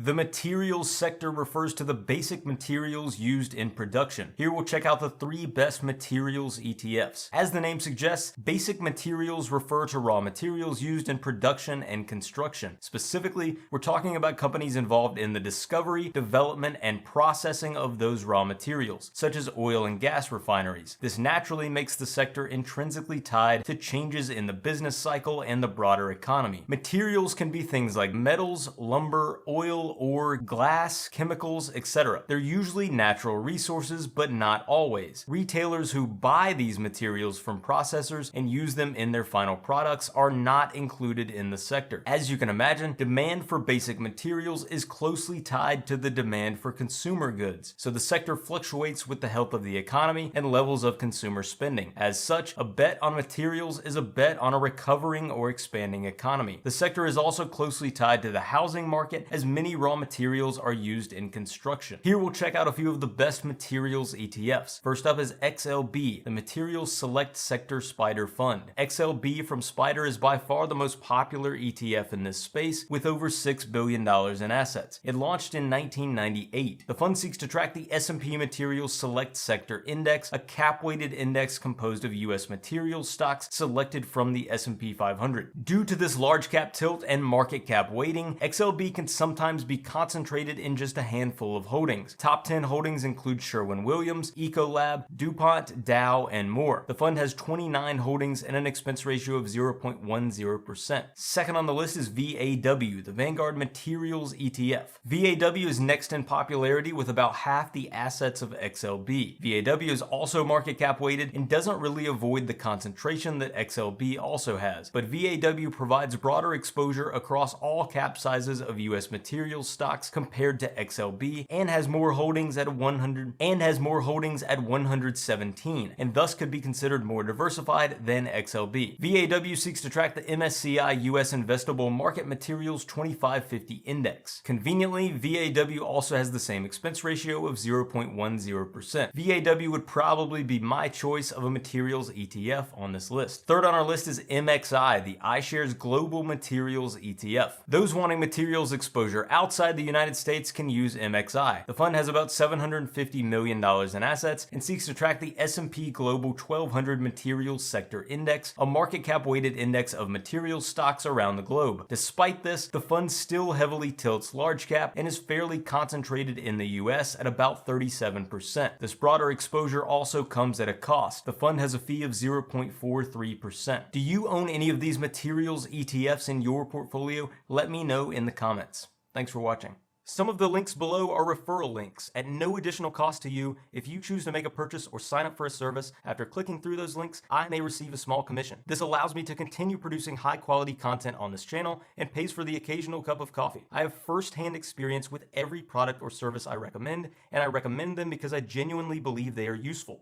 The materials sector refers to the basic materials used in production. Here we'll check out the 3 best materials ETFs. As the name suggests, basic materials refer to raw materials used in production and construction. Specifically, we're talking about companies involved in the discovery, development, and processing of those raw materials, such as oil and gas refineries. This naturally makes the sector intrinsically tied to changes in the business cycle and the broader economy. Materials can be things like metals, lumber, oil, ore, glass, chemicals, etc. They're usually natural resources, but not always. Retailers who buy these materials from processors and use them in their final products are not included in the sector. As you can imagine, demand for basic materials is closely tied to the demand for consumer goods, so the sector fluctuates with the health of the economy and levels of consumer spending. As such, a bet on materials is a bet on a recovering or expanding economy. The sector is also closely tied to the housing market, as many raw materials are used in construction. Here we'll check out a few of the best materials ETFs. First up is XLB, the Materials Select Sector SPDR Fund. XLB from SPDR is by far the most popular ETF in this space, with over $6 billion in assets. It launched in 1998. The fund seeks to track the S&P Materials Select Sector Index, a cap-weighted index composed of U.S. materials stocks selected from the S&P 500. Due to this large cap tilt and market cap weighting, XLB can sometimes be concentrated in just a handful of holdings. Top 10 holdings include Sherwin-Williams, Ecolab, DuPont, Dow, and more. The fund has 29 holdings and an expense ratio of 0.10%. Second on the list is VAW, the Vanguard Materials ETF. VAW is next in popularity with about half the assets of XLB. VAW is also market cap weighted and doesn't really avoid the concentration that XLB also has, but VAW provides broader exposure across all cap sizes of US materials stocks compared to XLB, and has more holdings at 117, and thus could be considered more diversified than XLB. VAW seeks to track the MSCI US Investable Market Materials 2550 Index. Conveniently, VAW also has the same expense ratio of 0.10%. VAW would probably be my choice of a materials ETF on this list. Third on our list is MXI, the iShares Global Materials ETF. Those wanting materials exposure outside the United States can use MXI. The fund has about $750 million in assets and seeks to track the S&P Global 1200 Materials Sector Index, a market cap weighted index of materials stocks around the globe. Despite this, the fund still heavily tilts large cap and is fairly concentrated in the US at about 37%. This broader exposure also comes at a cost. The fund has a fee of 0.43%. Do you own any of these materials ETFs in your portfolio? Let me know in the comments. Thanks for watching. Some of the links below are referral links at no additional cost to you. If you choose to make a purchase or sign up for a service, after clicking through those links, I may receive a small commission. This allows me to continue producing high quality content on this channel and pays for the occasional cup of coffee. I have first-hand experience with every product or service I recommend, and I recommend them because I genuinely believe they are useful.